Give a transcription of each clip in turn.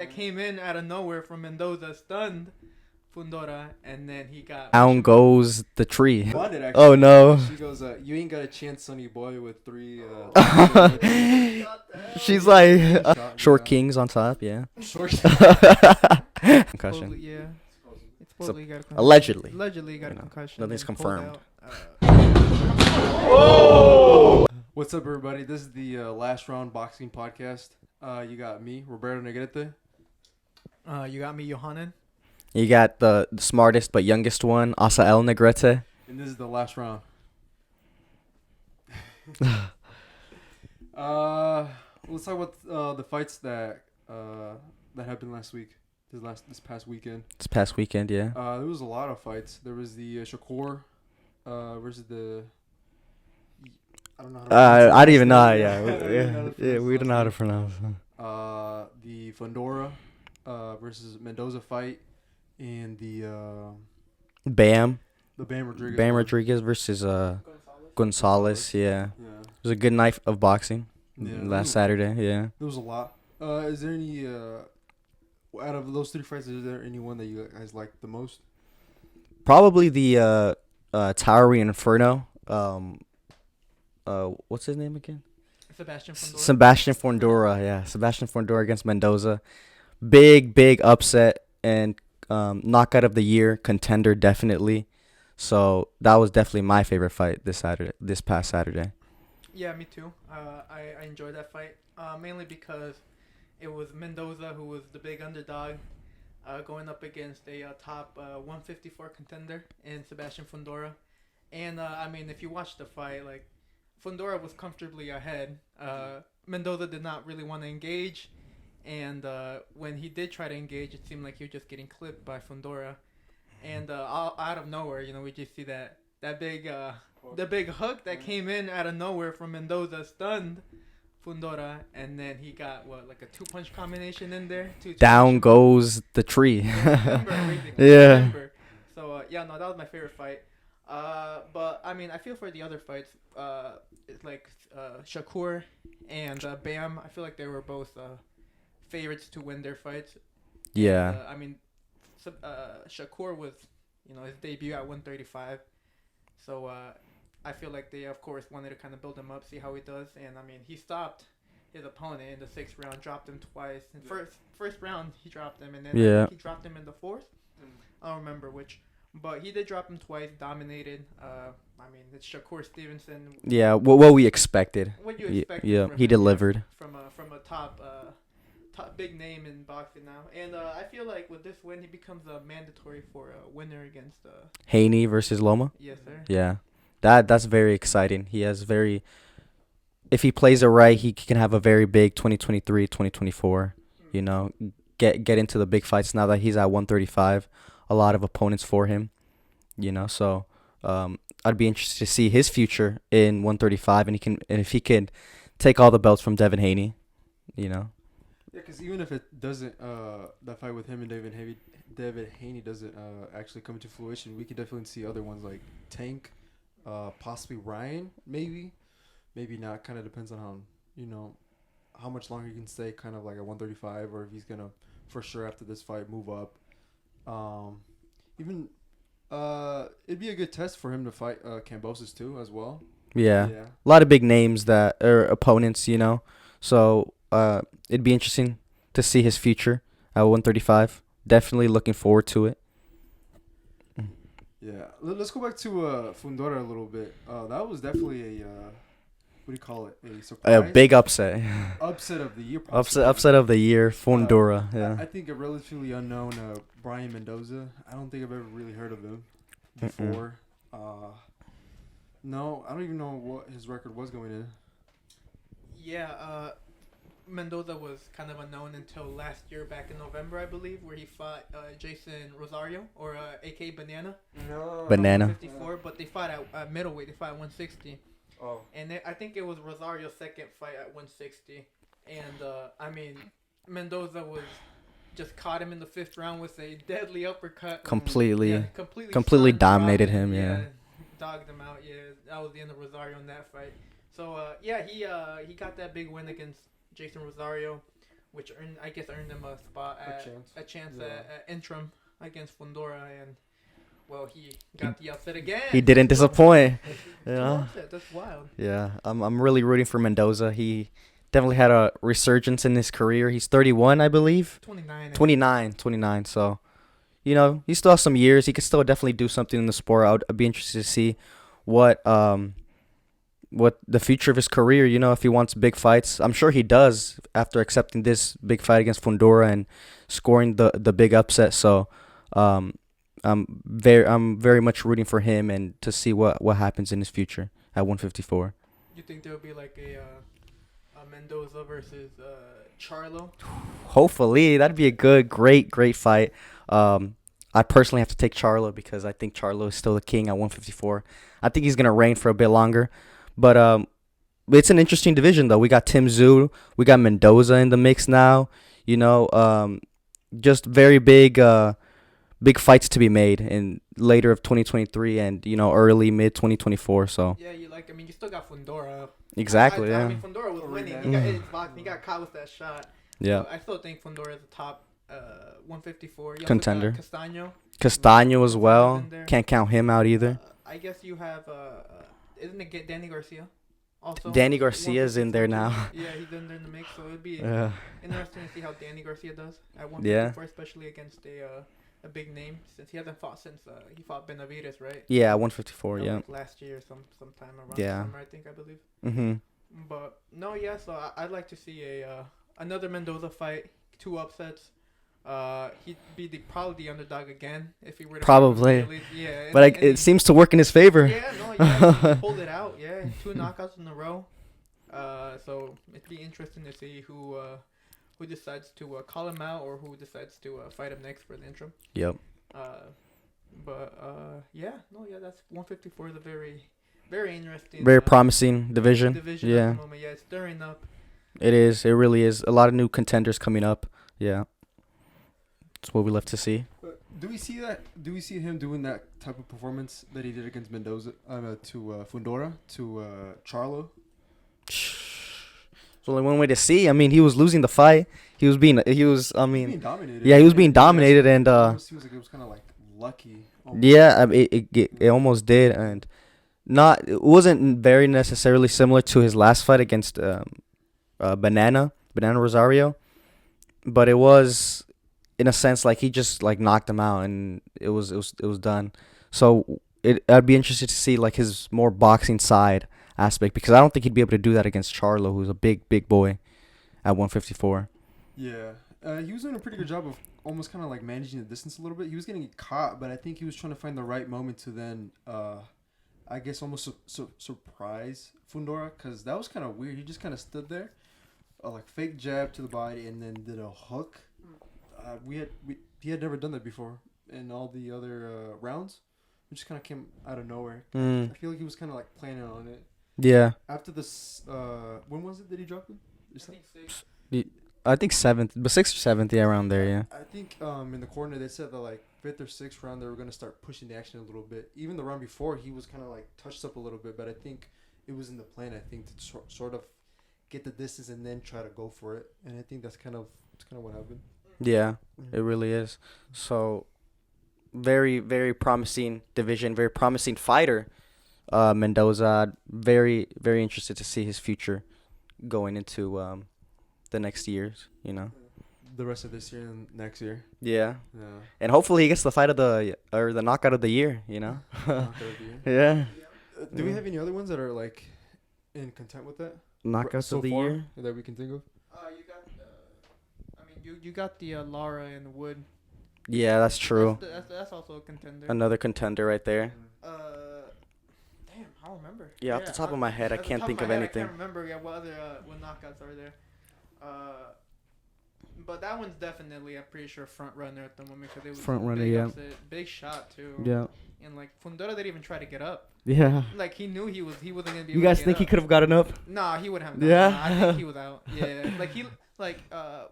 that came in out of nowhere from Mendoza, stunned Fundora, and then he got Down goes the tree. Wanted, actually. Oh no. She goes, you ain't got a chance, sonny boy, with three. She's like Shot, short yeah. kings on top. Yeah. Short. Concussion. Yeah. It's supposedly got a concussion. Allegedly. Allegedly got a concussion. Nothing's and pulled confirmed. out. What's up, everybody? This is the last round boxing podcast. You got me, Roberto Negrete. You got me, Johanan. You got the smartest but youngest one, Asael Negrete. And this is the last round. Let's talk about the fights that happened last week. This past weekend. This past weekend, yeah. There was a lot of fights. There was the Shakur versus the. I don't know. I don't even know. Yeah, we don't know how to pronounce pronounce. The Fundora versus Mendoza fight, and the Bam Rodriquez. Bam Rodriquez versus Gonzalez. Yeah, Yeah. it was a good night of boxing Yeah, last Saturday. Yeah. There was a lot. Is there any out of those three fights? Is there any one that you guys liked the most? Probably the Towery Inferno. What's his name again? Sebastian Fundora. Yeah, Sebastian Fundora against Mendoza. Big upset and knockout of the year contender, definitely. So that was definitely my favorite fight this past Saturday. Yeah, me too. I enjoyed that fight mainly because it was Mendoza who was the big underdog going up against a top 154 contender in Sebastian Fundora. And I mean, if you watch the fight, like Fundora was comfortably ahead. Mendoza did not really want to engage, and when he did try to engage, it seemed like he was just getting clipped by Fundora. And out of nowhere, we just see that big hook that came in out of nowhere from Mendoza, stunned Fundora, and then he got like a 2-punch combination in there. Down goes the tree. Yeah. So that was my favorite fight. But I mean, I feel for the other fights, it's like Shakur and Bam. I feel like they were both favorites to win their fights. Yeah. I mean, Shakur was, his debut at 135. So I feel like they, of course, wanted to kind of build him up, see how he does. And I mean, he stopped his opponent in the 6th round, dropped him twice. In first round, he dropped him, and then I think he dropped him in the 4th. I don't remember which. But he did drop him twice, dominated. I mean, it's Shakur Stevenson. Yeah, what we expected. What you expected? Yeah, from he him, delivered. From a top big name in boxing now, and I feel like with this win, he becomes mandatory for a winner against Haney versus Loma. Yes, sir. Yeah, that's very exciting. He has if he plays it right, he can have a very big 2023, 2024. Get into the big fights now that he's at 135. A lot of opponents for him, So I'd be interested to see his future in 135, and if he can take all the belts from Devin Haney, Yeah, because even if it doesn't, that fight with him and Devin Haney doesn't actually come into fruition, we could definitely see other ones like Tank, possibly Ryan, maybe not. Kind of depends on how much longer he can stay, kind of like at 135, or if he's gonna for sure after this fight move up. It'd be a good test for him to fight Kambosos too as well. Yeah. A lot of big names that are opponents, So it'd be interesting to see his future at 135. Definitely looking forward to it. Yeah. Let's go back to Fundora a little bit. That was definitely a what do you call it? A surprise. A big upset. Upset of the year. Upset of the year, Fundora. Yeah. I think a relatively unknown Brian Mendoza. I don't think I've ever really heard of him before. No, I don't even know what his record was going in. Yeah, Mendoza was kind of unknown until last year, back in November, I believe, where he fought Jason Rosario, or A.K. Banana. No. Banana. 154, but they fought at middleweight. They fought at 160. Oh. And I think it was Rosario's second fight at 160. And, I mean, Mendoza just caught him in the 5th round with a deadly uppercut. Completely dominated him, yeah. Dogged him out, yeah. That was the end of Rosario in that fight. So, he got that big win against Jason Rosario. which earned him a spot a chance at interim against Fundora, and well, he got the upset again. He didn't disappoint. Yeah. That's wild. Yeah, I'm really rooting for Mendoza. He definitely had a resurgence in his career. He's 31, I believe. 29. So, you know, he still has some years. He could still definitely do something in the sport. I'd be interested to see what the future of his career, you know, if he wants big fights. I'm sure he does after accepting this big fight against Fundora and scoring the big upset. So, I'm very much rooting for him and to see what happens in his future at 154. You think there will be like a Mendoza versus Charlo? Hopefully, that'd be a great fight. I personally have to take Charlo because I think Charlo is still the king at 154. I think he's gonna reign for a bit longer, but it's an interesting division though. We got Tim Tszyu, we got Mendoza in the mix now. You know, just very big fights to be made in later of 2023 and, you know, early mid 2024. So yeah, you still got Fundora. Exactly. I mean, Fundora was winning. He got hit in box. He got caught with that shot. Yeah. So I still think Fundora is the top 154 contender. Castano as well. Can't count him out either. I guess you have isn't it Danny Garcia? Also, Danny Garcia's in there now. Yeah, he's in there in the mix. So it'd be interesting to see how Danny Garcia does at 154, especially against a big name, since he hasn't fought since he fought Benavides, right? Yeah, 154. Yeah. Like last year, sometime around summer, I believe. Mm-hmm. But no, yeah. So I'd like to see another Mendoza fight, 2 upsets. He'd be probably the underdog again if he were to probably. Yeah. But it seems to work in his favor. Yeah, he pulled it out. Yeah, 2 knockouts in a row. So it'd be interesting to see who decides to call him out or who decides to fight him next for the interim. Yep. That's 154 is a very, very interesting, very promising division. At the moment. Yeah, it's stirring up. It is. It really is. A lot of new contenders coming up. Yeah. That's what we love to see. Do we see that? Do we see him doing that type of performance that he did against Mendoza, to Fundora, to Charlo? There's only one way to see. I mean, he was losing the fight. He was being dominated. Yeah, he was being dominated, and it was like it was kind of like lucky. Almost. Yeah, I mean, it almost did, and it wasn't very necessarily similar to his last fight against Banana Rosario, but it was in a sense like he just like knocked him out, and it was done. So I'd be interested to see like his more boxing side aspect, because I don't think he'd be able to do that against Charlo, who's a big boy at 154. Yeah, he was doing a pretty good job of almost kind of like managing the distance a little bit. He was getting caught, but I think he was trying to find the right moment to then, I guess, almost surprise Fundora, because that was kind of weird. He just kind of stood there, like fake jab to the body, and then did a hook. He had never done that before in all the other rounds. It just kind of came out of nowhere. I feel like he was kind of like planning on it. Yeah. After this, when was it that he dropped him? I think 7th, but 6th or 7th, yeah, around there, yeah. I think in the corner they said that like 5th or 6th round they were gonna start pushing the action a little bit. Even the round before he was kind of like touched up a little bit, but I think it was in the plan. I think to sort of get the distance and then try to go for it. And I think that's kind of what happened. Yeah, it really is. So, very, very promising division, very promising fighter. Mendoza, very, very interested to see his future going into the next years, you know. The rest of this year and next year. Yeah. And hopefully he gets the fight of the knockout of the year, you know. Yeah. Do we have any other ones that are like in content with that? Knockouts of the year that we can think of? You got the Lara and Wood. Yeah, that's true. That's also a contender. Another contender right there. Damn, I don't remember. Yeah, off the top of my head, I can't think of anything. I can't remember. Yeah, what other knockouts are there? But that one's definitely, I'm pretty sure, front runner at the moment, because it was front runner. Big Yeah. Upset, big shot too. Yeah. And like Fundora didn't even try to get up. Yeah. Like he knew he wasn't gonna be. You guys think he could have gotten up? Nah, he wouldn't have. Yeah. Nah, I think he was out. Yeah.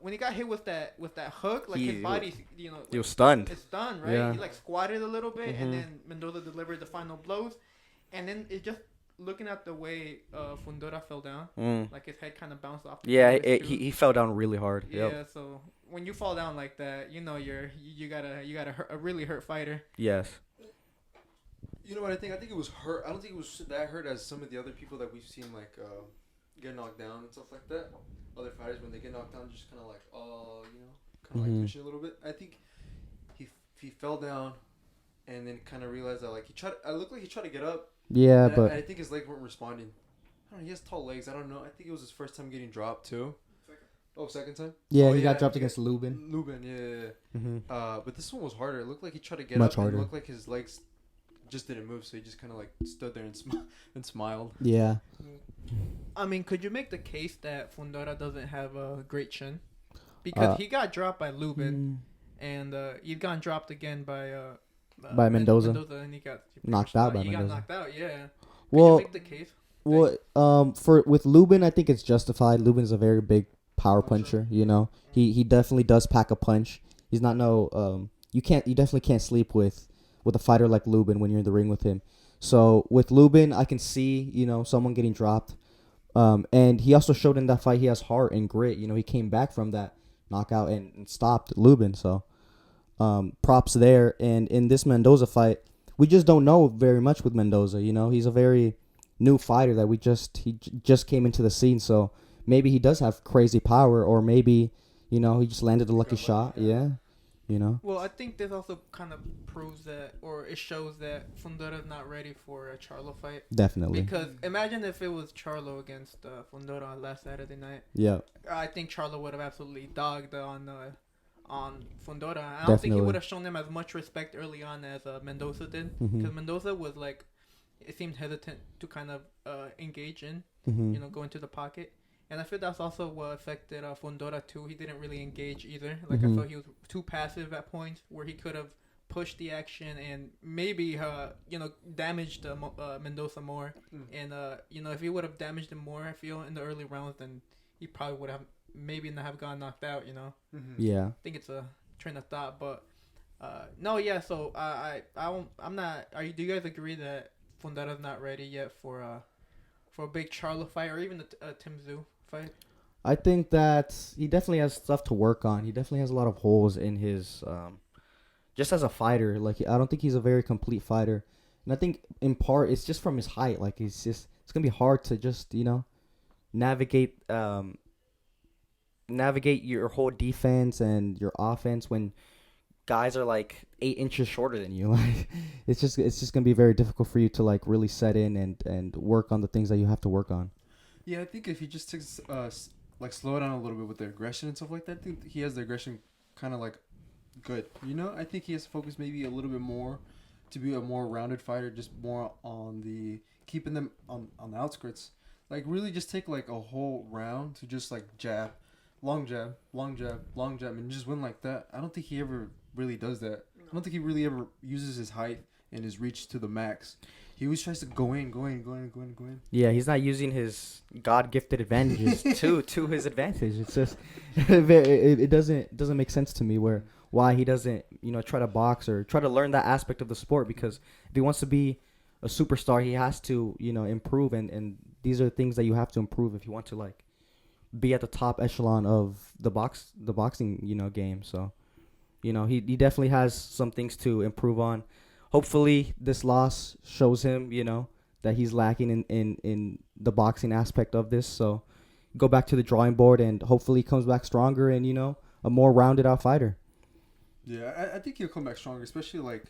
When he got hit with that hook, like his body, you know. He was stunned. It's stunned, right? Yeah. He like squatted a little bit, and then Mendoza delivered the final blows, and then it just looking at the way Fundora fell down, like his head kind of bounced off. Yeah, he fell down really hard. Yeah, Yep. so when you fall down like that, you know you gotta hurt, a really hurt fighter. Yes. You know what I think? I think it was hurt. I don't think it was that hurt as some of the other people that we've seen like get knocked down and stuff like that. Other fighters when they get knocked down, just kind of like kind of like twitching a little bit. I think he fell down, and then kind of realized that like he tried. I looked like he tried to get up. Yeah, but I think his legs weren't responding. I don't know. He has tall legs. I don't know. I think it was his first time getting dropped too. Second time? Yeah, he got dropped against Lubin. Yeah. Mm-hmm. But this one was harder. It looked like he tried to get Much up. harder. And it looked like his legs just didn't move, so he just kind of like stood there and smiled. Yeah. I mean, could you make the case that Fundora doesn't have a great chin? Because he got dropped by Lubin, and he'd gotten dropped again by Mendoza. And he got Knocked out by He Mendoza. got knocked out. Yeah. Could Well, you make the case? with Lubin, I think it's justified. Lubin is a very big power puncher. You know, he definitely does pack a punch. He's not you definitely can't sleep with a fighter like Lubin when you're in the ring with him. So with Lubin, I can see someone getting dropped. And he also showed in that fight he has heart and grit. You know, he came back from that knockout and stopped Lubin. So props there. And in this Mendoza fight, we just don't know very much with Mendoza. You know, he's a very new fighter that he just came into the scene. So maybe he does have crazy power, or maybe he just landed a lucky shot. Yeah. Well, I think this also kind of proves that, or it shows that Fundora's not ready for a Charlo fight. Definitely. Because imagine if it was Charlo against Fundora on last Saturday night. Yeah. I think Charlo would have absolutely dogged on Fundora. I don't think Definitely. he would have shown him as much respect early on as Mendoza did. Because Mendoza was like, it seemed hesitant to kind of engage in, go into the pocket. And I feel that's also what affected Fundora too. He didn't really engage either. Like I felt he was too passive at points where he could have pushed the action and maybe damaged Mendoza more. And if he would have damaged him more, I feel in the early rounds, then he probably would have maybe not have gotten knocked out. Yeah. I think it's a train of thought, but no, yeah. So I'm not. Do you guys agree that Fundora's not ready yet for a big Charlo fight or even a Tim Tszyu fight? I think that he definitely has stuff to work on. He definitely has a lot of holes in his, just as a fighter. Like, I don't think he's a very complete fighter. And I think in part it's just from his height. Like, it's going to be hard to just, navigate your whole defense and your offense when guys are like 8 inches shorter than you. Like, it's just going to be very difficult for you to like really set in and work on the things that you have to work on. Yeah, I think if he just takes slow down a little bit with the aggression and stuff like that, I think he has the aggression kind of like good. I think he has to focus maybe a little bit more to be a more rounded fighter, just more on the keeping them on the outskirts. Like really just take like a whole round to just like jab, long jab, long jab, long jab, and just win like that. I don't think he ever really does that. I don't think he really ever uses his height and his reach to the max. He always tries to go in. Yeah, he's not using his God-gifted advantages to his advantage. It's just it doesn't make sense to me why he doesn't try to box or try to learn that aspect of the sport, because if he wants to be a superstar, he has to improve, and these are things that you have to improve if you want to like be at the top echelon of the boxing game. So he definitely has some things to improve on. Hopefully this loss shows him, that he's lacking in the boxing aspect of this. So go back to the drawing board and hopefully he comes back stronger and, a more rounded out fighter. Yeah, I think he'll come back stronger, especially like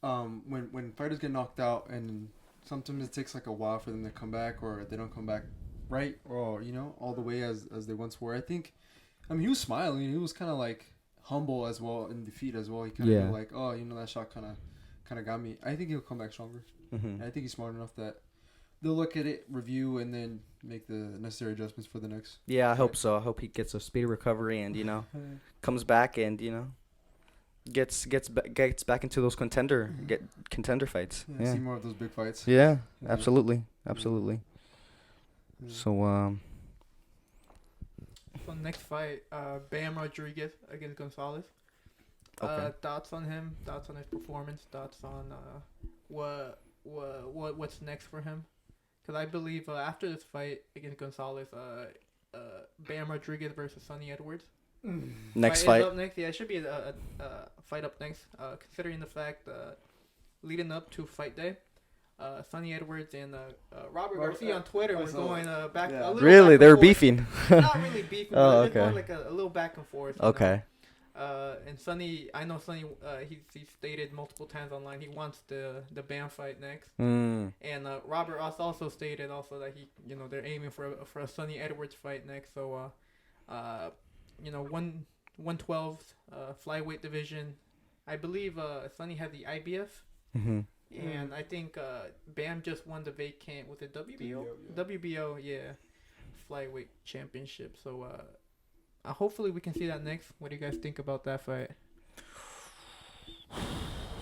when fighters get knocked out and sometimes it takes like a while for them to come back, or they don't come back right, or, all the way as they once were. He was smiling. He was kind of like humble as well in defeat as well. He kind of like, oh, that shot kind of got me. I think he'll come back stronger. And I think he's smart enough that they'll look at it, review, and then make the necessary adjustments for the next. Yeah, I hope so. I hope he gets a speedy recovery and comes back and gets back into those contender fights. Yeah. See more of those big fights. Yeah, absolutely. So next fight, Bam Rodriquez against Gonzalez. Okay. Thoughts on him? Thoughts on his performance? Thoughts on what's next for him? because I believe after this fight against Gonzalez, Bam Rodriguez versus Sonny Edwards. Next Is fight. up next. Yeah, it should be a fight up next. Considering the fact leading up to fight day, Sonny Edwards and Robert Garcia on Twitter were going back. Yeah. A little Really, back they and were forth. beefing. Not really beefing, Oh, but just okay. more like a little back and forth. you know. Okay. And Sonny, I know Sonny. He stated multiple times online he wants the Bam fight next. Mm. And Robert also stated also that they're aiming for a Sonny Edwards fight next. So 112 flyweight division. I believe Sonny had the IBF, Mhm. and I think Bam just won the vacant with the WBO. WBO, yeah, flyweight championship. So hopefully we can see that next. What do you guys think about that fight?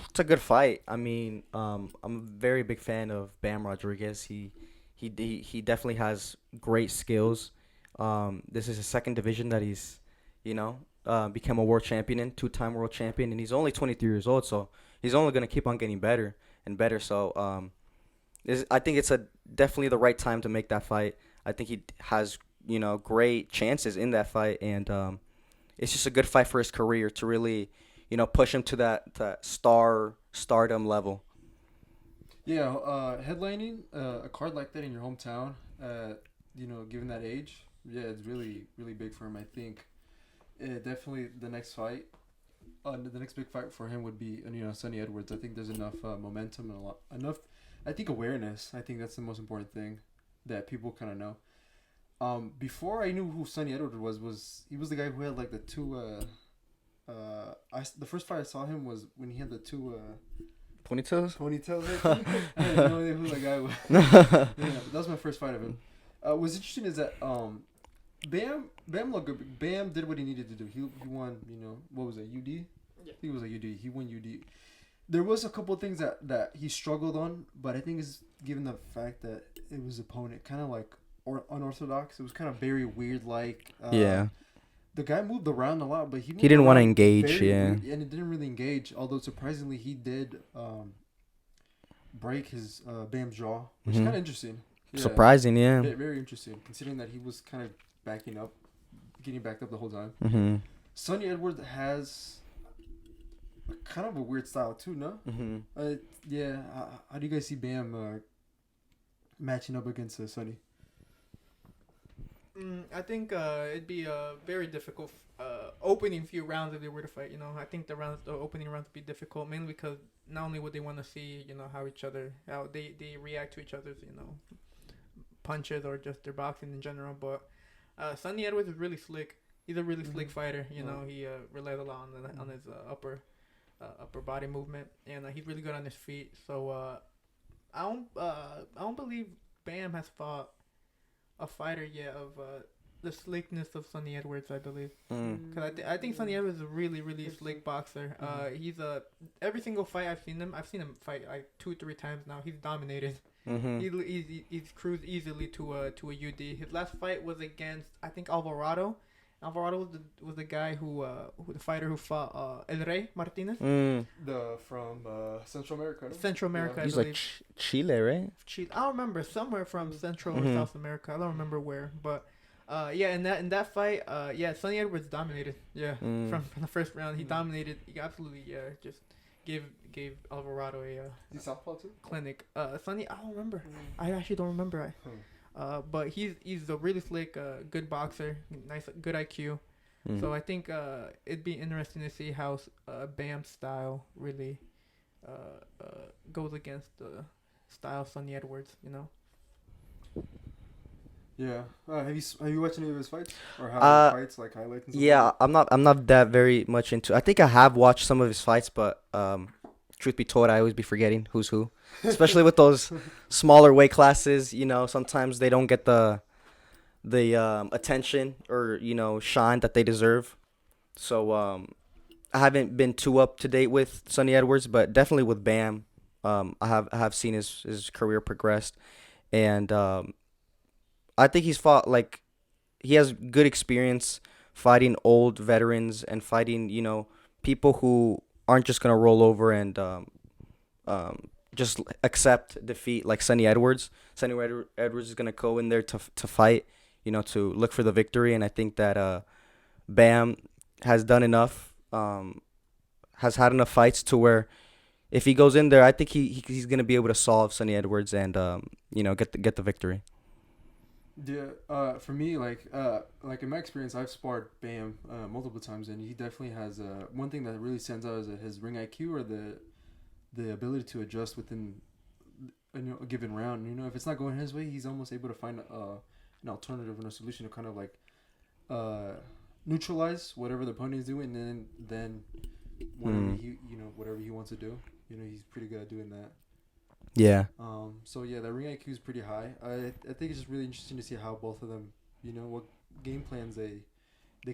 It's a good fight. I mean, I'm a very big fan of Bam Rodriguez. He definitely has great skills. This is his second division that he's, become a world champion in, 2-time world champion, and he's only 23 years old, so he's only gonna keep on getting better and better. So I think it's definitely the right time to make that fight. I think he has great chances in that fight, and it's just a good fight for his career to really push him to that stardom level. Yeah, headlining a card like that in your hometown, given that age, yeah, it's really, really big for him. I think definitely the next fight, the next big fight for him would be, Sonny Edwards. I think there's enough momentum and enough, I think, awareness. I think that's the most important thing that people kind of know. Before I knew who Sonny Edwards was he was the guy who had like the two. The first fight I saw him was when he had the two Ponytails. ponytails. I had no idea who that guy was. Yeah, that was my first fight of him. What's interesting is that Bam looked good. Bam did what he needed to do. He won. What was it? UD. Yeah. I think it was a UD. He won UD. There was a couple of things that he struggled on, but I think it's given the fact that it was opponent kind of like unorthodox. It was kind of very weird. Yeah. The guy moved around a lot, but he Didn't want to around engage. very Yeah. weird, and it didn't really engage. Although surprisingly, he did break his Bam's jaw, which is Mhm. kind of interesting. Yeah. Surprising. Yeah. Very interesting, considering that he was kind of getting backed up the whole time. Mhm. Sonny Edwards has kind of a weird style too, no? Mhm. Yeah. How do you guys see Bam matching up against Sonny? I think it'd be a very difficult opening few rounds if they were to fight. I think the opening rounds would be difficult, mainly because not only would they want to see how they react to each other's punches or just their boxing in general. But Sonny Edwards is really slick. He's a really slick fighter. He relies a lot on his upper body movement, and he's really good on his feet. So I don't believe Bam has fought a fighter yet of the slickness of Sonny Edwards, I believe. Because I think Sonny Edwards is a really, really slick boxer. He's every single fight I've seen him fight like 2-3 times now. He's dominated. He's cruised easily to a UD. His last fight was against, I think, Alvarado. Alvarado was the guy the fighter who fought El Rey Martinez. From Central America. No? Central America, He's I believe. like Chile, right? Chile. I don't remember, somewhere from Central or South America. I don't remember where, but in that fight, Sonny Edwards dominated. Yeah, from the first round, he dominated. He absolutely just gave Alvarado a Southpaw too? clinic. Sonny, I don't remember. I actually don't remember. But he's a really slick, good boxer, good IQ. So I think it'd be interesting to see how Bam's style really goes against the style of Sonny Edwards. Yeah. Have you watched any of his fights or fights like highlights? And stuff Yeah, I'm not that very much into. I think I have watched some of his fights, but truth be told, I always be forgetting who's who, especially with those smaller weight classes. Sometimes they don't get the attention or shine that they deserve. So I haven't been too up to date with Sonny Edwards, but definitely with Bam, I have seen his career progressed, and I think he's fought he has good experience fighting old veterans and fighting people who aren't just gonna roll over and just accept defeat like Sunny Edwards. Edwards is gonna go in there to fight, to look for the victory, and I think that Bam has done enough, has had enough fights to where if he goes in there, I think he's gonna be able to solve Sunny Edwards and get the victory. Yeah, for me, like in my experience, I've sparred Bam multiple times, and he definitely has one thing that really stands out is his ring IQ or the ability to adjust within a given round. If it's not going his way, he's almost able to find an alternative and a solution to kind of like neutralize whatever the opponent is doing, and then whatever he wants to do. He's pretty good at doing that. Yeah. So yeah, the ring IQ is pretty high. I think it's just really interesting to see how both of them, what game plans they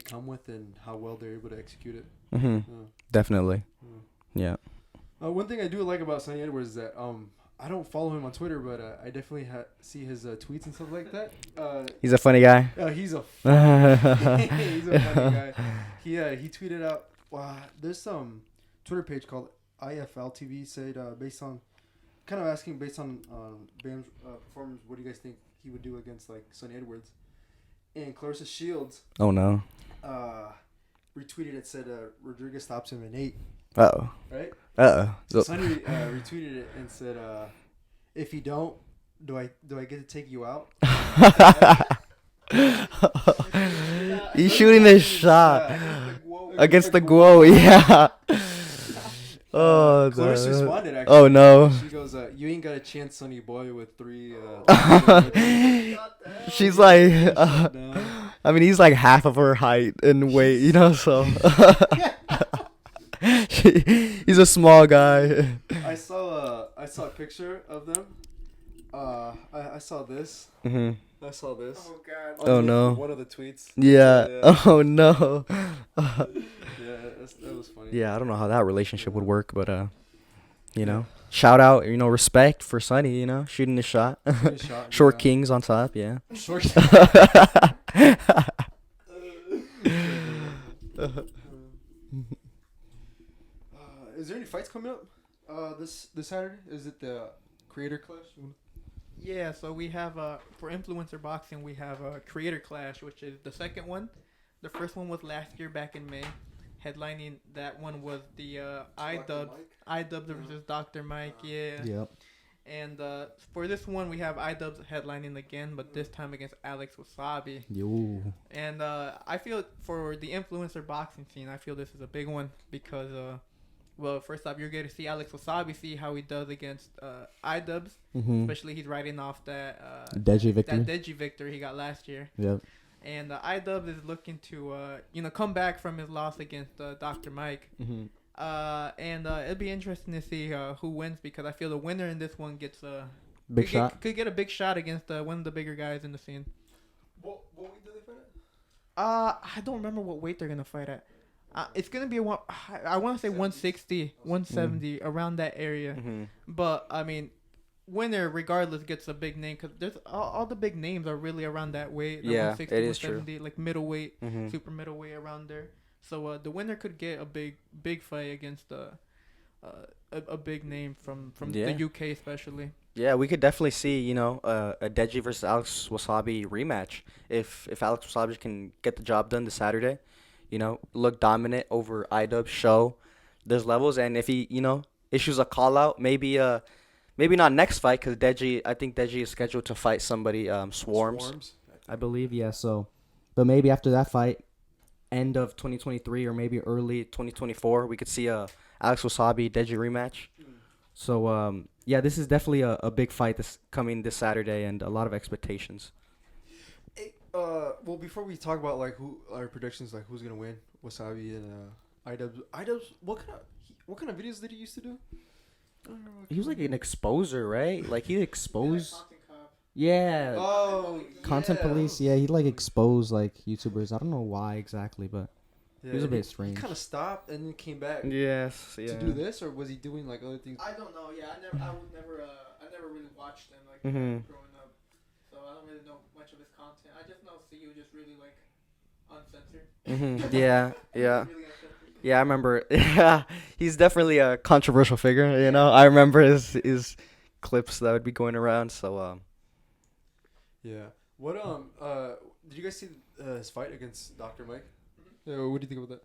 come with and how well they're able to execute it. Definitely. Yeah. One thing I do like about Sonny Edwards is that I don't follow him on Twitter, but I definitely see his tweets and stuff like that. He's a funny guy. He's a funny guy. He tweeted out. Wow, there's some Twitter page called IFL TV said based on Bam's performance, what do you guys think he would do against like Sonny Edwards? And Clarissa Shields. Oh no. Retweeted it, said Rodriquez stops him in 8. Uh-oh. Right? Uh-oh. So Sonny retweeted it and said, if you don't, do I get to take you out? He's shooting this shot against the Guo, yeah. Oh, Clarissa responded actually. Oh no. She goes, you ain't got a chance, Sonny boy, with 3 she's like I mean, he's like half of her height and weight, so he's a small guy. I saw a picture of them. I saw this. I saw this. Oh god. Oh no. One of the tweets. Yeah. Oh no. Yeah, that was funny. Yeah, I don't know how that relationship would work, but shout out, respect for Sonny, shooting the shot. Short Kings on top, yeah. Short. Is there any fights coming up this Saturday? Is it the Creator Clash? Yeah, so we have for influencer boxing we have a Creator Clash, which is the second one. The first one was last year back in May. Headlining that one was the iDubbbz versus Dr. Mike, yeah. Yep. And for this one we have iDubbbz headlining again, but this time against Alex Wassabi. Yo. And I feel for the influencer boxing scene, I feel this is a big one because well, first off, you're going to see Alex Wassabi, see how he does against iDubbbz. Especially he's riding off that Deji victory he got last year. Yep. And iDubbbz is looking to come back from his loss against Dr. Mike. And it'll be interesting to see who wins, because I feel the winner in this one gets could get a big shot against one of the bigger guys in the scene. What weight do they fight at? I don't remember what weight they're gonna fight at. It's gonna be I want to say 160, 170, around that area. But I mean, winner regardless gets a big name, because there's all the big names are really around that weight. Yeah, 160, it is 170, true. like middleweight, super middleweight around there. So the winner could get a big fight against a big name from the UK especially. Yeah, we could definitely see a Deji versus Alex Wassabi rematch if Alex Wassabi can get the job done this Saturday. Look dominant over iDubbbz, show there's levels, and if he issues a call out, maybe not next fight, because I think Deji is scheduled to fight somebody, Swarms. I believe, yeah. So, but maybe after that fight, end of 2023 or maybe early 2024, we could see a Alex Wassabi Deji rematch. So yeah, this is definitely a big fight this Saturday, and a lot of expectations. Hey, well, before we talk about like who our predictions, like who's gonna win, Wassabi and iDubbbz, what kind of videos did he used to do? He was like an exposer, right? Like he exposed. Yeah. Oh, Content police. Yeah, he like exposed like YouTubers. I don't know why exactly, but it was a bit strange. He kind of stopped and then came back. Yes. Yeah. To do this, or was he doing like other things? I don't know. Yeah, I never really watched him like growing up, so I don't really know much of his content. I just know CU just really like uncensored. Yeah. Yeah. Really uncensored. Yeah, I remember. Yeah, he's definitely a controversial figure. You know, I remember his clips that would be going around. So Yeah. What did you guys see his fight against Dr. Mike? Yeah. What do you think about that?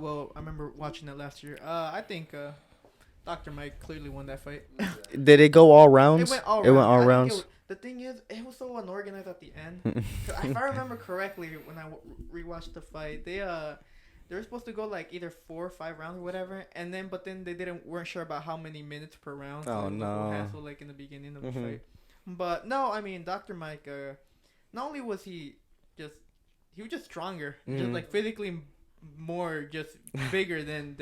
Well, I remember watching that last year. I think Dr. Mike clearly won that fight. did it go all rounds? It went all It went all rounds. rounds. The thing is, it was so unorganized at the end. 'Cause if I remember correctly, when I rewatched the fight, they were supposed to go like either 4 or 5 rounds or whatever, and then they weren't sure about how many minutes per round. So Oh, it was no. a whole hassle like in the beginning of the fight. But no, I mean Dr. Mike. Not only was he was just stronger, just like physically more, just bigger than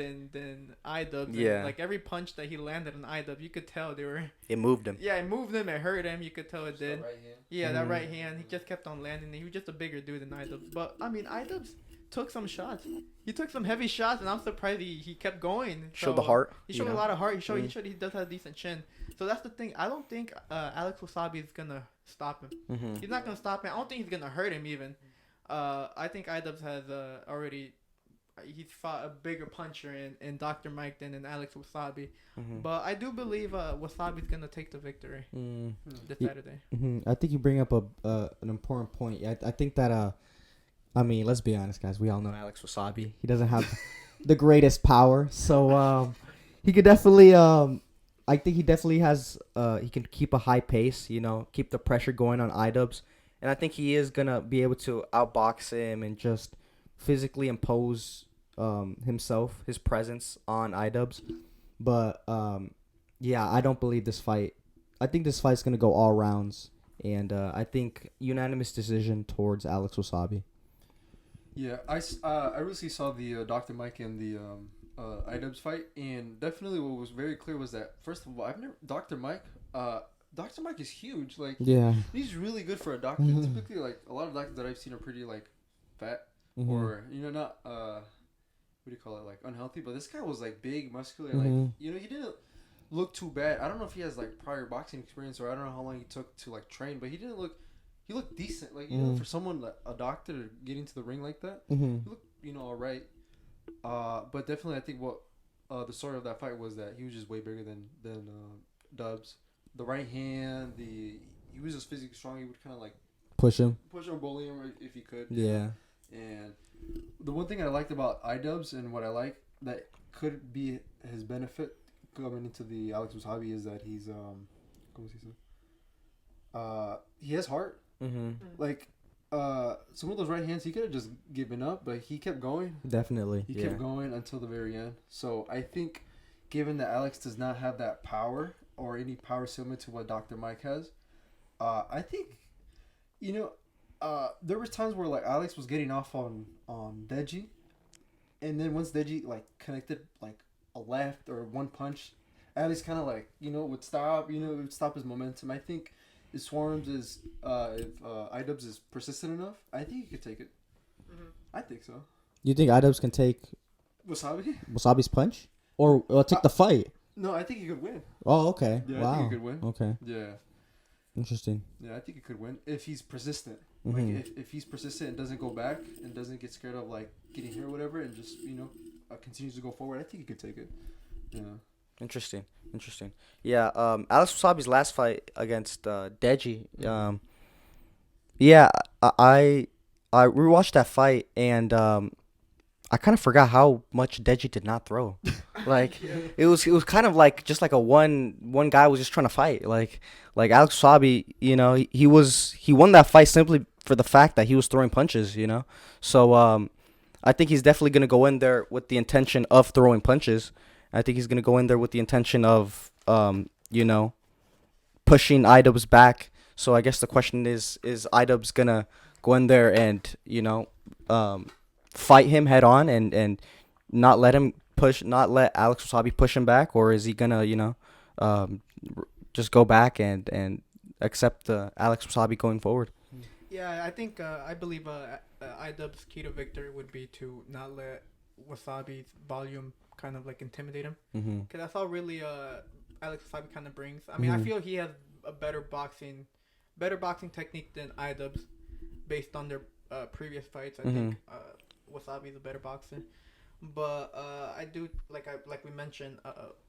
iDubbbz. Yeah. And, like every punch that he landed on iDubbbz, you could tell they were. It moved him. Yeah, it moved him. It hurt him. You could tell it did. Right hand. Yeah, that right hand. He just kept on landing. He was just a bigger dude than iDubbbz. But I mean, iDubbbz took some shots. He took some heavy shots, and I'm surprised he kept going. Showed the heart. He showed a lot of heart. He showed he does have a decent chin. So that's the thing. I don't think Alex Wassabi is gonna stop him. He's not gonna stop him. I don't think he's gonna hurt him even. I think iDubbbz has already. He's fought a bigger puncher in Dr. Mike than in Alex Wassabi. But I do believe Wasabi's going to take the victory this Saturday. I think you bring up an important point. I think that, I mean, let's be honest, guys. We all know Alex Wassabi. He doesn't have the greatest power. So he could definitely, I think he definitely has, he can keep a high pace, you know, keep the pressure going on iDubbbz. And I think he is going to be able to outbox him and just physically impose himself, his presence on iDubbbz. But yeah, I don't believe this fight. I think this fight's gonna go all rounds, and I think unanimous decision towards Alex Wassabi. Yeah, I recently saw the Dr. Mike and the iDubbbz fight, and definitely what was very clear was that first of all, Dr. Mike is huge. Like, yeah, he's really good for a doctor. Typically, like a lot of doctors that I've seen are pretty like fat. Or not what do you call it, like unhealthy, but this guy was like big, muscular, like he didn't look too bad. I don't know if he has like prior boxing experience, or I don't know how long he took to like train, but he looked decent, like for someone like a doctor to get into the ring like that. He looked all right. But definitely I think what the story of that fight was that he was just way bigger than Dubbs. The right hand, he was just physically strong. He would kind of like push him, bully him if he could. Yeah. And the one thing I liked about iDubbbz and what I like that could be his benefit coming into the Alex Wassabi is that he's he has heart. Like some of those right hands he could have just given up, but he kept going. Definitely. He kept going until the very end. So I think given that Alex does not have that power or any power similar to what Dr. Mike has, I think there was times where like Alex was getting off on Deji, and then once Deji like connected like a left or one punch, Alex kind of like would stop. It would stop his momentum. I think if Swarms is if iDubbbz is persistent enough, I think he could take it. I think so. You think iDubbbz can take Wasabi's punch or take the fight? No, I think he could win. Oh, okay. Yeah, wow. I think he could win. Okay. Yeah. Interesting. Yeah, I think he could win if he's persistent. Like if he's persistent and doesn't go back and doesn't get scared of like getting hit or whatever, and just continues to go forward, I think he could take it. Yeah. Interesting. Yeah. Alex Wasabi's last fight against Deji. Yeah. I rewatched that fight, and I kind of forgot how much Deji did not throw. Like it was kind of like just like a one guy was just trying to fight. Like Alex Wassabi, he won that fight simply for the fact that he was throwing punches. So I think he's definitely gonna go in there with the intention of throwing punches. I think he's gonna go in there with the intention of pushing iDubbbz back. So I guess the question is iDubbbz gonna go in there and fight him head on and not let Alex Wassabi push him back, or is he gonna just go back and accept Alex Wassabi going forward? Yeah, I think I believe iDubbbz's key to victory would be to not let Wasabi's volume kind of like intimidate him, because that's all really Alex Wassabi kind of brings. I mean, I feel he has a better boxing technique than iDubbbz based on their previous fights. I think Wasabi is a better boxer. But I do like we mentioned,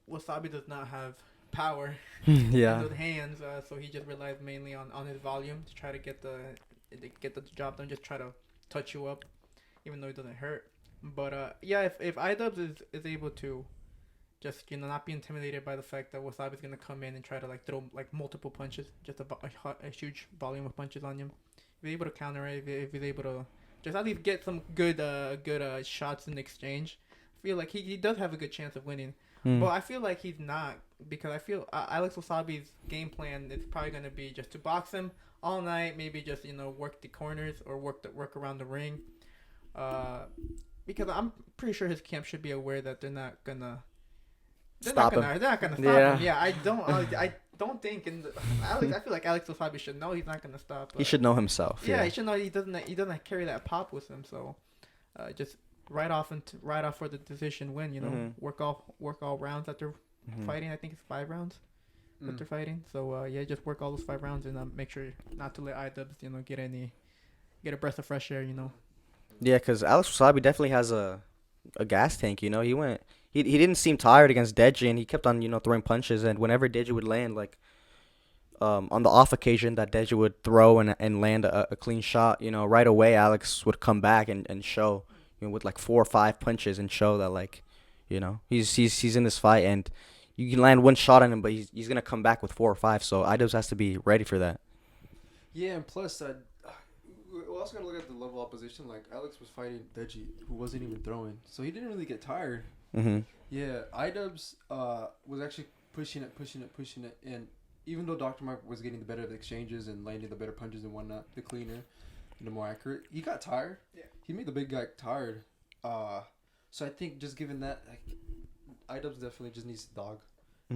Wasabi does not have power Yeah. in the hands, so he just relies mainly on his volume to try to get the job done. Just try to touch you up, even though it doesn't hurt. But yeah, if iDubbbz is able to just not be intimidated by the fact that Wasabi's gonna come in and try to like throw like multiple punches, just a huge volume of punches on him. If he's able to counter it, if he's able to just at least get some good shots in exchange, I feel like he does have a good chance of winning. Mm. But I feel like he's not, because I feel Alex Wasabi's game plan is probably gonna be just to box him all night, maybe just work the corners or work around the ring. Because I'm pretty sure his camp should be aware that they're not gonna Stop him. They're not gonna stop Yeah. him. Yeah, I don't think. Alex, I feel like Alex Wasabi should know he's not gonna stop. He should know himself. Yeah, he should know he doesn't carry that pop with him. So, just right off for the decision win. Work all rounds that they're fighting. I think it's 5 rounds that they're fighting. So yeah, just work all those 5 rounds and make sure not to let iDubbbz get a breath of fresh air. Yeah, because Alex Wasabi definitely has a gas tank. He didn't seem tired against Deji, and he kept on throwing punches. And whenever Deji would land, like on the off occasion that Deji would throw and land a clean shot, right away Alex would come back and show with like 4 or 5 punches and show that like he's in this fight, and you can land one shot on him, but he's gonna come back with 4 or 5. So iDubbbz has to be ready for that. Yeah, and plus, we're also gonna look at the level of opposition. Like Alex was fighting Deji, who wasn't even throwing, so he didn't really get tired. Mm-hmm. Yeah, iDubbbz was actually pushing it, and even though Dr. Mark was getting the better of the exchanges and landing the better punches and whatnot, the cleaner and the more accurate, he got tired. Yeah. He made the big guy tired. So I think just given that, like, iDubbbz definitely just needs to dog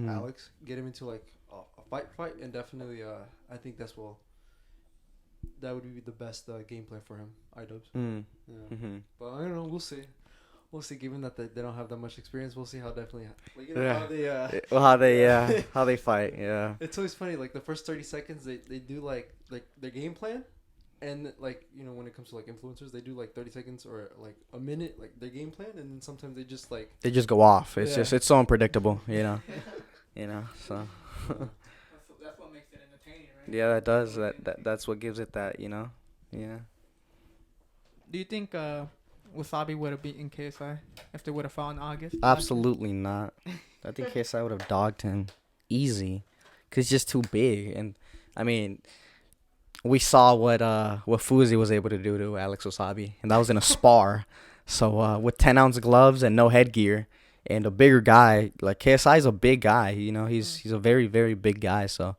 Alex, get him into like a fight, and definitely I think that would be the best game plan for him, iDubbbz. Yeah. Mm-hmm. But I don't know. We'll see. We'll see. Given that they don't have that much experience, we'll see how definitely how they fight. Yeah. It's always funny. Like the first 30 seconds, they do like their game plan, and like when it comes to like influencers, they do like 30 seconds or like a minute like their game plan, and then sometimes they just go off. It's Yeah. it's so unpredictable. So. That's what makes it entertaining, right? Yeah, that does. That's what gives it that. Yeah. Do you think Wasabi would have beaten KSI if they would have fought in August? Absolutely not. I think KSI would have dogged him easy, cause he's just too big. And I mean, we saw what Fuzi was able to do to Alex Wassabi, and that was in a spar. So with 10-ounce gloves and no headgear, and a bigger guy, like KSI is a big guy. He's a very, very big guy. So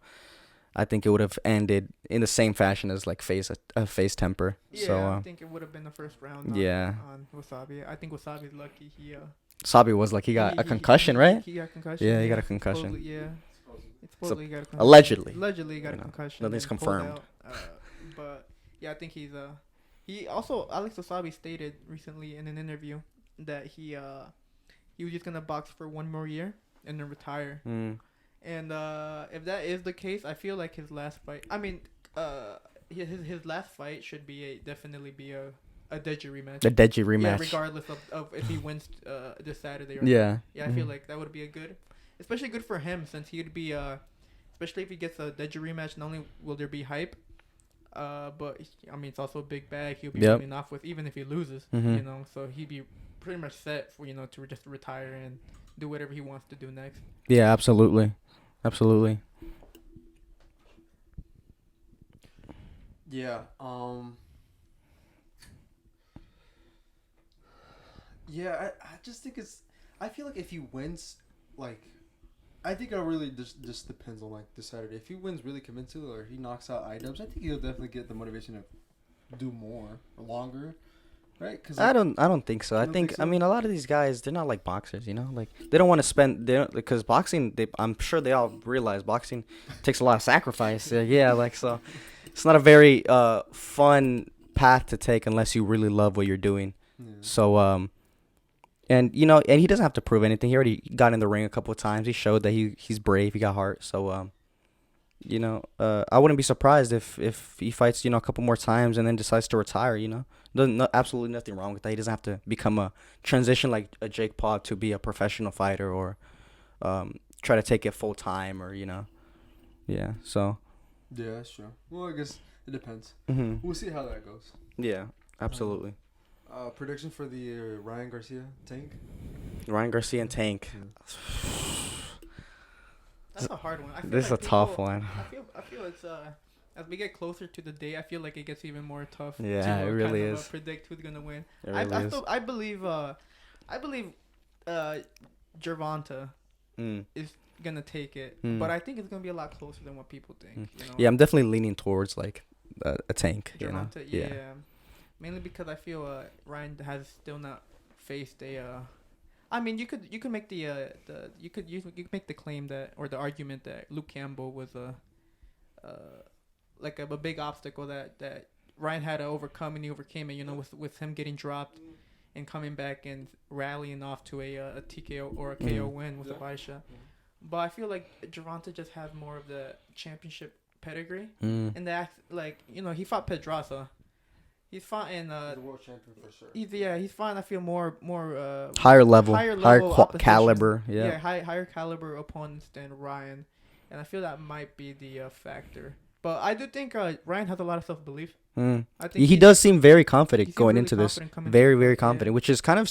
I think it would have ended in the same fashion as like face temper. Yeah, So I think it would have been the first round. On Wasabi. I think Wasabi's lucky. Sabi was like he got a concussion, right? He got concussion. Yeah, he got a concussion. Supposedly he got a concussion. Allegedly he got a concussion. nothing's and pulled confirmed. out. But yeah, I think he also, Alex Wassabi stated recently in an interview that he was just gonna box for 1 more year and then retire. And if that is the case, I feel like his last fight. I mean, his last fight should definitely be a Deji rematch. A Deji rematch. Yeah, regardless of if he wins this Saturday. Or Yeah. Yeah, I feel like that would be especially good for him, since he'd be especially if he gets a Deji rematch. Not only will there be hype, but I mean it's also a big bag. He'll be running off with, even if he loses. So he'd be pretty much set for to just retire and do whatever he wants to do next. Yeah, absolutely. Yeah. Yeah, I just think I feel like if he wins, like, I think it really just depends on like this Saturday. If he wins really convincingly, or he knocks out iDubbbz, I think he'll definitely get the motivation to do more or longer, right? Cause I don't think so. I mean a lot of these guys, they're not like boxers, like they don't want to spend because boxing. I'm sure they all realize boxing takes a lot of sacrifice. So it's not a very fun path to take unless you really love what you're doing. Yeah. So and he doesn't have to prove anything. He already got in the ring a couple of times. He showed that he's brave. He got heart. So I wouldn't be surprised if he fights a couple more times and then decides to retire. absolutely nothing wrong with that. He doesn't have to become a transition like a Jake Paul to be a professional fighter or try to take it full time or yeah. So Yeah, that's true. Well, I guess it depends. hmm We'll see how that goes. yeah, absolutely. Prediction for the Ryan Garcia Tank. Ryan Garcia and Tank. That's a hard one. I feel This is like a tough one. I feel it's as we get closer to the day, I feel like it gets even more tough. Yeah, to, it really kind of, is. predict who's gonna win. It really is. I believe Gervonta Mm. is gonna take it, Mm. but I think it's gonna be a lot closer than what people think. Mm. You know? Yeah, I'm definitely leaning towards like a Tank. Gervonta, Yeah. mainly because I feel Ryan has still not faced a. I mean, you could make you could make the claim that or the argument that Luke Campbell was like a big obstacle that Ryan had to overcome, and he overcame it. You know, with him getting dropped and coming back and rallying off to a TKO or a KO win with a body shot. But I feel like Gervonta just has more of the championship pedigree, Mm. and that he fought Pedraza. He's fought in the world champion for sure. he's fought. I feel more Higher level, higher higher level opposition. caliber. Yeah. higher caliber opponents than Ryan, and I feel that might be the factor. But I do think Ryan has a lot of self belief. Mm. I think He does seem very he confident seems going really into this. confident coming Very, into very it, confident, which is kind of,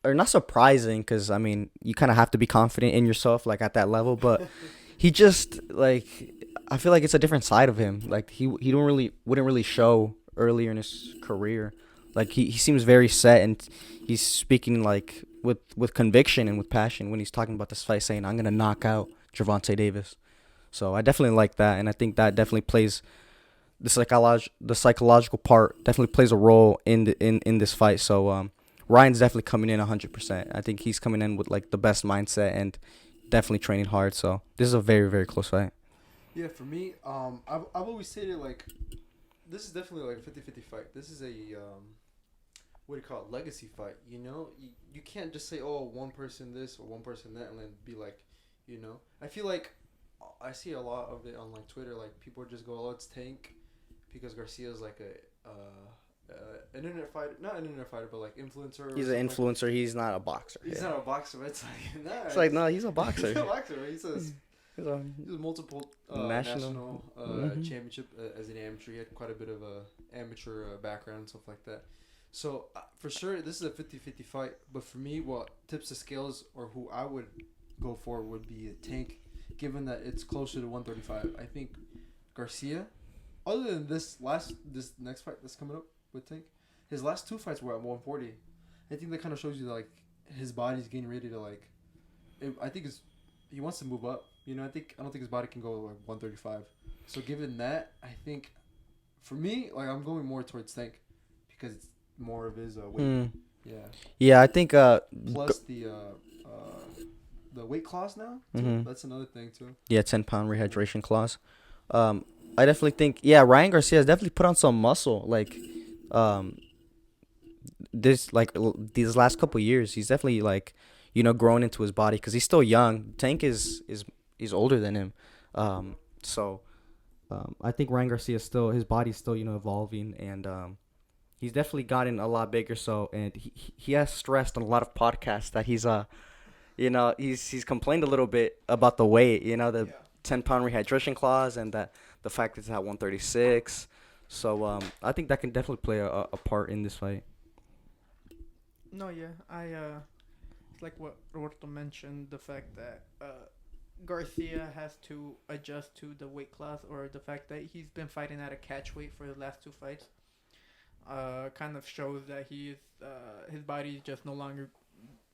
or not surprising, because I mean, you kind of have to be confident in yourself, like at that level. But he just like, I feel like it's a different side of him. Like he wouldn't really show earlier in his career. Like he seems very set, and he's speaking like with conviction and with passion when he's talking about this fight, saying, "I'm gonna knock out Gervonta Davis." So I definitely like that, and I think that definitely plays the psychological part definitely plays a role in this fight. So Ryan's definitely coming in 100%. I think he's coming in with like the best mindset and definitely training hard. So this is a very, very close fight. Yeah, for me, I've always stated like this is definitely like a 50-50 fight. This is a what do you call it, legacy fight. You know, you can't just say, oh, one person this or one person that, and then be like, you know. I feel like I see a lot of it on like Twitter. Like people just go, oh, it's Tank, because Garcia's like an internet fighter, not an internet fighter, but like influencer. He's an influencer. He's not a boxer. He's not a boxer. It's like nah. It's like no, he's a boxer. He's a boxer. Right? He's a multiple national championship as an amateur. He had quite a bit of a amateur background and stuff like that. So for sure, this is a 50-50 fight. But for me, what tips the scales or who I would go for would be a Tank, given that it's closer to 135. I think Garcia, other than this next fight that's coming up with Tank, his last two fights were at 140. I think that kind of shows you that, like, his body's getting ready to like. I think he wants to move up. You know, I don't think his body can go like 135. So given that, I think for me, like, I'm going more towards Tank because it's more of his weight. Yeah. Yeah, I think plus the weight clause now. That's another thing too. Yeah, 10-pound rehydration clause. I definitely think Ryan Garcia has definitely put on some muscle. Like these last couple years, he's definitely like, you know, grown into his body because he's still young. Tank is older than him. So I think Ryan Garcia still, his body's still, you know, evolving, and he's definitely gotten a lot bigger. So, and he has stressed on a lot of podcasts that he's you know, he's complained a little bit about the weight, you know, the 10-pound rehydration clause, and that the fact that it's at 136. So I think that can definitely play a part in this fight. No, yeah, it's like what Roberto mentioned, the fact that Garcia has to adjust to the weight class, or the fact that he's been fighting at a catch weight for the last two fights. Kind of shows that his body is just no longer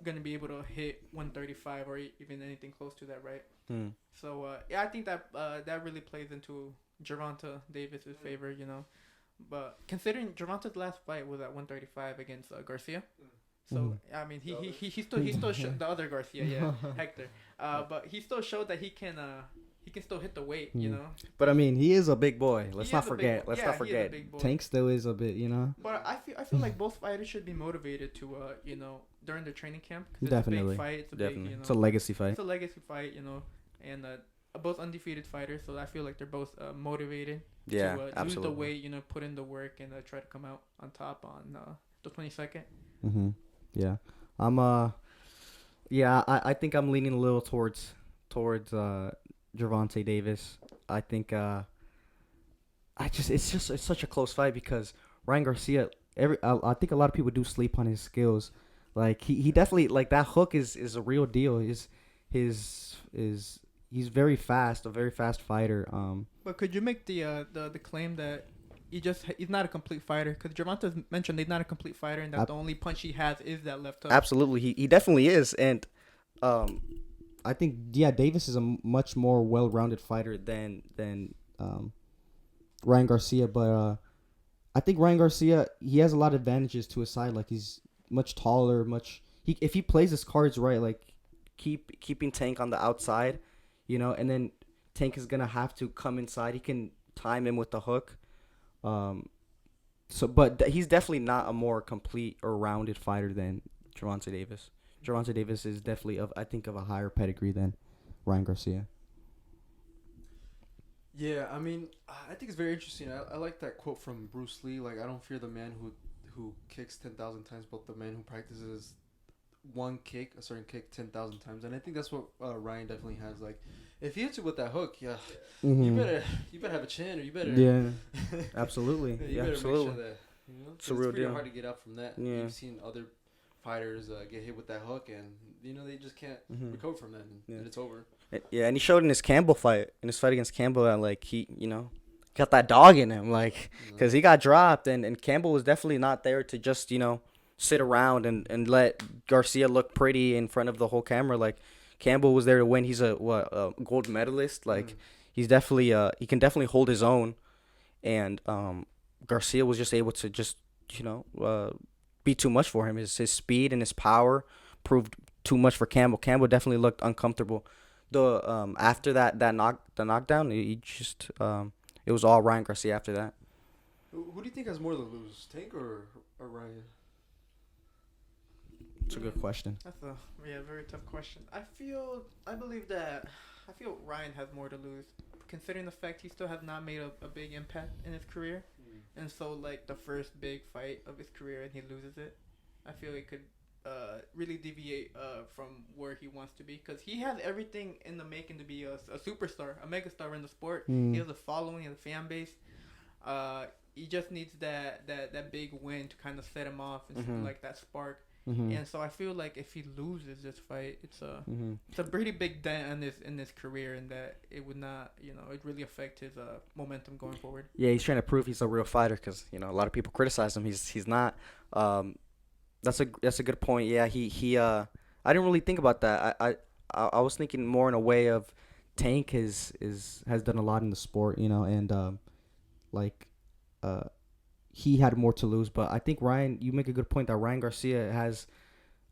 gonna be able to hit 135 or even anything close to that, right? So I think that that really plays into Gervonta Davis's favor, you know. But considering Gervonta's last fight was at 135 against Garcia, so I mean he still showed the other Garcia, Hector. But he still showed that he can still hit the weight, you know. But I mean, he is a big boy. Let's not He forget. is a big boy. Tank still is a bit, you know. But I feel like both fighters should be motivated to you know, during the training camp. 'Cause Definitely. It's a big fight. It's a big, you know, It's a legacy fight. It's a legacy fight, you know, and both undefeated fighters, so I feel like they're both motivated Yeah, to lose the absolutely. weight, put in the work, and try to come out on top on the 22nd. Mm-hmm. Yeah. I'm yeah, I think I'm leaning a little towards Gervonta Davis. I think it's such a close fight because Ryan Garcia, I think a lot of people do sleep on his skills. Like he definitely, like, that hook is a real deal. He's very fast, a very fast fighter. But could you make the claim that he's not a complete fighter? Because Gervonta's mentioned he's not a complete fighter, and that the only punch he has is that left hook. Absolutely, he definitely is, and I think, yeah, Davis is a much more well-rounded fighter than Ryan Garcia, but I think Ryan Garcia, he has a lot of advantages to his side. Like, he's much taller, if he plays his cards right, like keeping Tank on the outside, and then Tank is gonna have to come inside. He can time him with the hook. But he's definitely not a more complete or rounded fighter than Gervonta Davis. Gervonta Davis is definitely of a higher pedigree than Ryan Garcia. Yeah, I mean, I think it's very interesting. I like that quote from Bruce Lee. Like, I don't fear the man who kicks 10,000 times, but the man who practices a certain kick 10,000 times. And I think that's what Ryan definitely has. Like, if he hits you with that hook, yeah, Mm-hmm. you better have a chin, or you better Absolutely. you better make sure that It's a it's real pretty deal. hard to get up from that. Yeah. You've seen other fighters get hit with that hook, and they just can't recover from that, and it's over. Yeah, and he showed in his fight against Campbell, that like he got that dog in him, like, because he got dropped, and Campbell was definitely not there to just sit around and let Garcia look pretty in front of the whole camera. Like, Campbell was there to win. He's a gold medalist. Like, he's definitely he can definitely hold his own, and Garcia was just able to just be too much for him. His speed and his power proved too much for Campbell. Campbell definitely looked uncomfortable. The after the knockdown, he just it was all Ryan Garcia after that. Who do you think has more to lose, Tank or Ryan? It's a good question. That's a very tough question. I feel Ryan has more to lose, considering the fact he still has not made a big impact in his career, and so, like, the first big fight of his career and he loses it, I feel it could really deviate from where he wants to be, because he has everything in the making to be a superstar, a megastar in the sport. He has a following, he has a fan base. He just needs that big win to kind of set him off and like that spark. And so I feel like if he loses this fight, it's a pretty big dent in his career, and that it would not, it really affect his momentum going forward. Yeah, he's trying to prove he's a real fighter, because a lot of people criticize him. He's not. That's a good point. Yeah, he I didn't really think about that. I was thinking more in a way of Tank has done a lot in the sport, and he had more to lose. But I think Ryan, you make a good point that Ryan Garcia has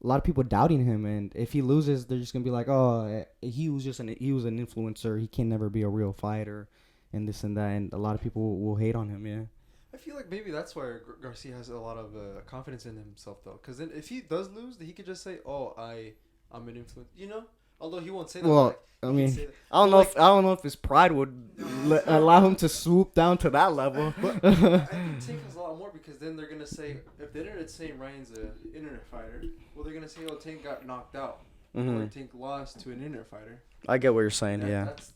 a lot of people doubting him, and if he loses, they're just gonna be like, oh, he was an influencer. He can never be a real fighter, and this and that, and a lot of people will hate on him. Yeah. I feel like maybe that's why Garcia has a lot of confidence in himself, though. Because then if he does lose, he could just say, "Oh, I'm an influence," Although he won't say that. Well, like, I mean, I don't know if his pride would allow him to swoop down to that level. But I think Tank has a lot more, because then they're gonna say, if the internet's saying Ryan's an internet fighter, well, they're gonna say, "Oh, Tank got knocked out," or Tank lost to an internet fighter. I get what you're saying. Yeah. That's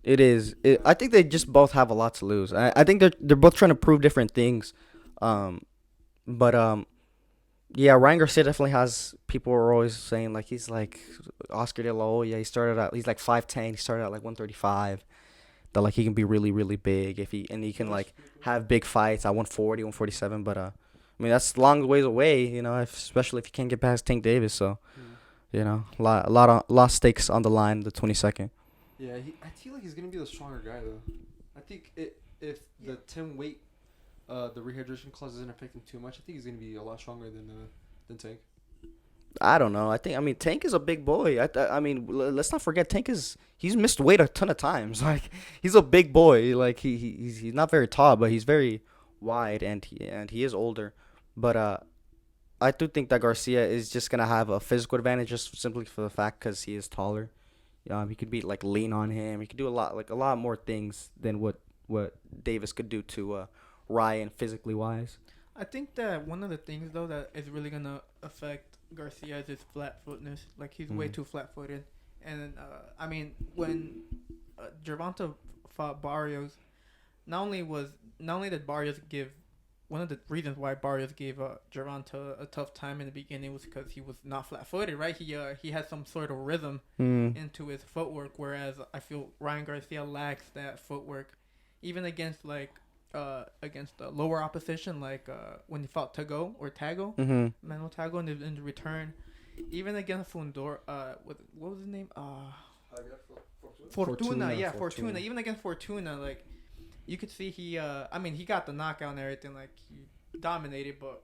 It is. I think they just both have a lot to lose. I think they're both trying to prove different things. Yeah, Ryan Garcia definitely has, people are always saying, like, he's like Oscar De La Hoya. He's like 5'10". He started out like 135. That, like, he can be really, really big he can like have big fights at 140, 147. But I mean, that's a long ways away, especially if you can't get past Tank Davis. So, a lot of stakes on the line the 22nd. Yeah, I feel like he's gonna be the stronger guy, though. I think if the 10 weight, the rehydration clause isn't affecting too much, I think he's gonna be a lot stronger than Tank. I don't know. Tank is a big boy. I mean, let's not forget he's missed weight a ton of times. Like, he's a big boy. Like, he's not very tall, but he's very wide, and he is older. But I do think that Garcia is just gonna have a physical advantage, just simply for the fact because he is taller. He could be like lean on him. He could do a lot more things than what Davis could do to Ryan physically wise. I think that one of the things though that is really gonna affect Garcia is his flat-footedness. Like he's way too flat-footed, and I mean when Gervonta fought Barrios, not only did Barrios give one of the reasons why Barrios gave Gervonta a tough time in the beginning was because he was not flat-footed, right? He had some sort of rhythm into his footwork, whereas I feel Ryan Garcia lacks that footwork, even against against the lower opposition, like when he fought Tago, Manuel Tago in the return, even against Fundora. What was his name? Fortuna. Fortuna. Even against Fortuna, like you could see he got the knockout and everything, like he dominated, but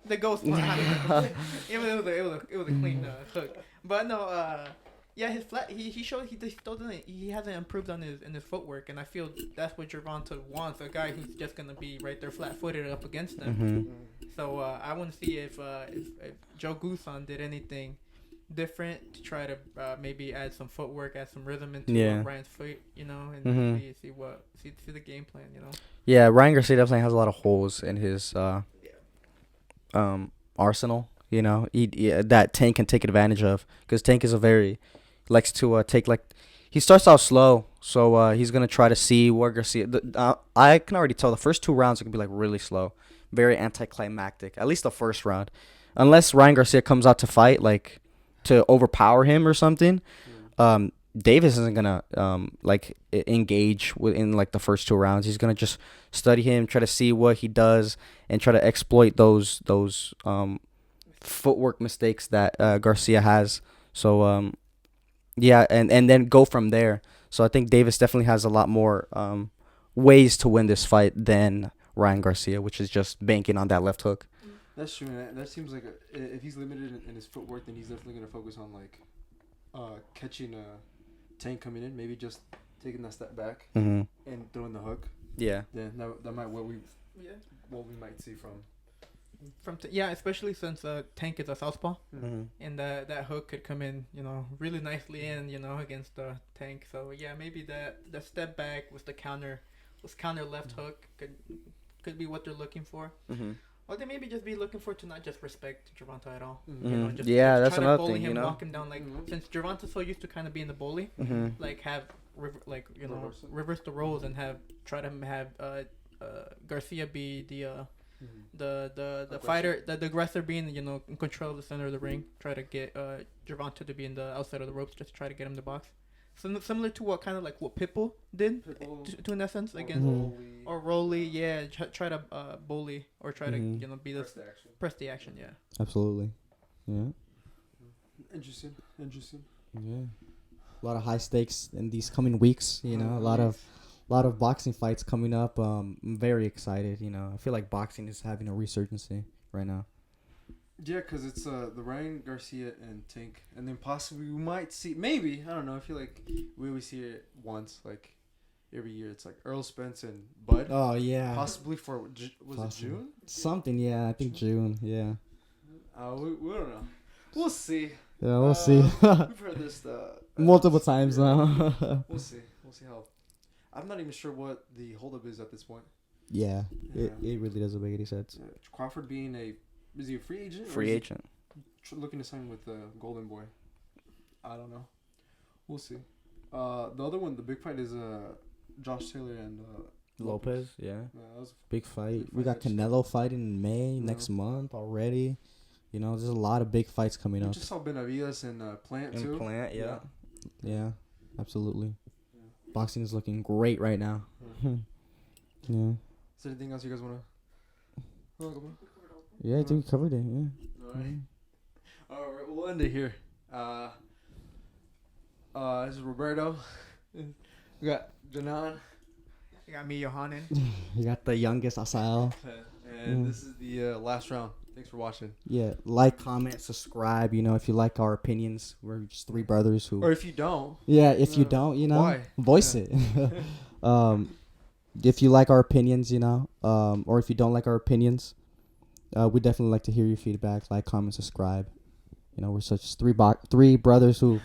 the ghost punch. It was a clean hook, but no. Yeah, his flat. He showed he still doesn't. He hasn't improved on his footwork, and I feel that's what Gervonta wants, a guy who's just gonna be right there flat-footed up against him. So I want to see if Joe Gusan did anything different to try to maybe add some footwork, add some rhythm into Ryan's foot, and see the game plan, Yeah, Ryan Garcia definitely has a lot of holes in his arsenal. That Tank can take advantage of, because Tank is likes to take he starts out slow, so he's gonna try to see where Garcia. I can already tell the first 2 rounds are gonna be like really slow, very anticlimactic. At least the first round, unless Ryan Garcia comes out to fight, like to overpower him or something. Davis isn't gonna engage within like the first 2 rounds. He's gonna just study him, try to see what he does, and try to exploit those footwork mistakes that Garcia has. So and then go from there. So I think Davis definitely has a lot more ways to win this fight than Ryan Garcia, which is just banking on that left hook. That's true. That seems like if he's limited in his footwork, then he's definitely gonna focus on catching a Tank coming in, maybe just taking that step back and throwing the hook. Yeah. Yeah, that might what we might see from especially since Tank is a southpaw, and that hook could come in, really nicely in, against the Tank. So yeah, maybe that step back with counter left hook could be what they're looking for. Or they maybe just be looking for to not just respect Gervonta at all. Just that's try another to bully thing. him, knock him down. Like since Gervonta's so used to kind of being the bully, like have reverse the roles and try to have Garcia be the fighter, the aggressor, being in control of the center of the ring. Try to get Gervonta to be in the outside of the ropes, just try to get him to box. Similar to what Pitbull did to in essence against Rolly, yeah. Try to bully or try to be the press the action, yeah. Absolutely, yeah. Interesting. Yeah, a lot of high stakes in these coming weeks. A lot of boxing fights coming up. I'm very excited. I feel like boxing is having a resurgency right now. Yeah, because it's the Ryan Garcia and Tank, and then possibly we might see, maybe, I don't know, I feel like we always see it once, like every year. It's like Earl Spence and Bud. Oh yeah. Possibly for it June? Something, yeah. I think June. Yeah. We don't know. We'll see. Yeah, we'll see. We've heard this multiple times now. We'll see how. I'm not even sure what the holdup is at this point. Yeah. It really doesn't make any sense. Crawford being is he a free agent? Free agent. Looking to sign with Golden Boy. I don't know. We'll see. The other one, the big fight is Josh Taylor and Lopez. Yeah. That was big fight. We got Canelo fighting in May next month already. There's a lot of big fights coming up. Just saw Benavides and Plant too. Plant, yeah. Yeah, absolutely. Yeah. Boxing is looking great right now. Yeah. Is there anything else you guys want to? Yeah, I think we covered it. Yeah. All right, we'll end it here. This is Roberto. We got Janan. You got me, Johanan. You got the youngest Asael. And this is the last round. Thanks for watching. Yeah, like, comment, subscribe. If you like our opinions, we're just 3 brothers who. Or if you don't. Yeah, if you don't, why? Voice it. If you like our opinions, or if you don't like our opinions. We definitely like to hear your feedback. Like, comment, subscribe. We're such 3 brothers who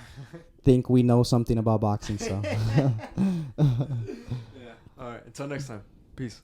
think we know something about boxing. So. Yeah. All right. Until next time. Peace.